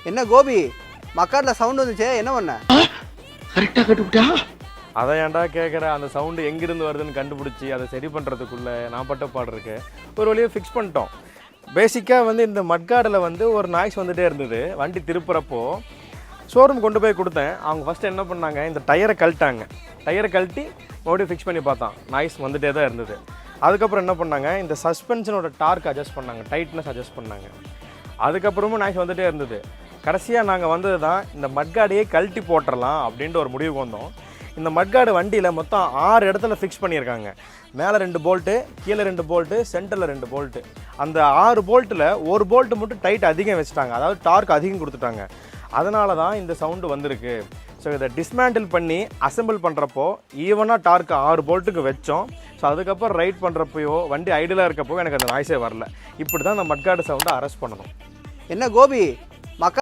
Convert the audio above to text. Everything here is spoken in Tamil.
என்ன கோபி மக்காட்டில் சவுண்ட் வந்துச்சே, என்ன பண்ண? கரெக்டாக கட்டுப்பிட்டா? அதை ஏன்டா கேட்குற? அந்த சவுண்டு எங்கிருந்து வருதுன்னு கண்டுபிடிச்சி அதை சரி பண்ணுறதுக்குள்ளே நான் பட்ட பாடு இருக்கு. ஒரு வழியாக ஃபிக்ஸ் பண்ணிட்டோம். பேசிக்காக வந்து இந்த மட்கார்டில் வந்து ஒரு நாய்ஸ் வந்துகிட்டே இருந்தது. வண்டி திருப்புறப்போ ஷோரூம் கொண்டு போய் கொடுத்தேன். அவங்க ஃபஸ்ட்டு என்ன பண்ணாங்க, இந்த டயரை கழட்டாங்க. டயரை கழட்டி மறுபடியும் ஃபிக்ஸ் பண்ணி பார்த்தான். நாய்ஸ் வந்துகிட்டே தான் இருந்தது. அதுக்கப்புறம் என்ன பண்ணாங்க, இந்த சஸ்பென்ஷனோட டார்க் அட்ஜஸ்ட் பண்ணாங்க, டைட்னஸ் அட்ஜஸ்ட் பண்ணாங்க. அதுக்கப்புறமும் நாய்ஸ் வந்துகிட்டே இருந்தது. கடைசியாக நாங்கள் வந்தது தான் இந்த மட்கார்டையே கழட்டி போட்டுடலாம் அப்படின்ட்டு ஒரு முடிவுக்கு வந்தோம். இந்த மட்கார்டு வண்டியில் மொத்தம் 6 இடத்துல ஃபிக்ஸ் பண்ணியிருக்காங்க. மேலே 2 போல்ட்டு, கீழே 2 போல்ட்டு, சென்டரில் 2 போல்ட்டு. அந்த 6 போல்ட்டில் ஒரு போல்ட்டு மட்டும் டைட் அதிகம் வச்சுட்டாங்க, அதாவது டார்க் அதிகம் கொடுத்துட்டாங்க. அதனால தான் இந்த சவுண்டு வந்திருக்கு. ஸோ இதை டிஸ்மேண்டில் பண்ணி அசெம்பிள் பண்ணுறப்போ ஈவனாக டார்க்கு 6 போல்ட்டுக்கு வச்சோம். ஸோ அதுக்கப்புறம் ரைட் பண்ணுறப்பையோ வண்டி ஐடியலாக இருக்கப்போ எனக்கு அந்த நாய்ஸே வரல. இப்படி தான் அந்த மட்கார்டு சவுண்டை அரெஸ்ட் பண்ணணும். என்ன கோபி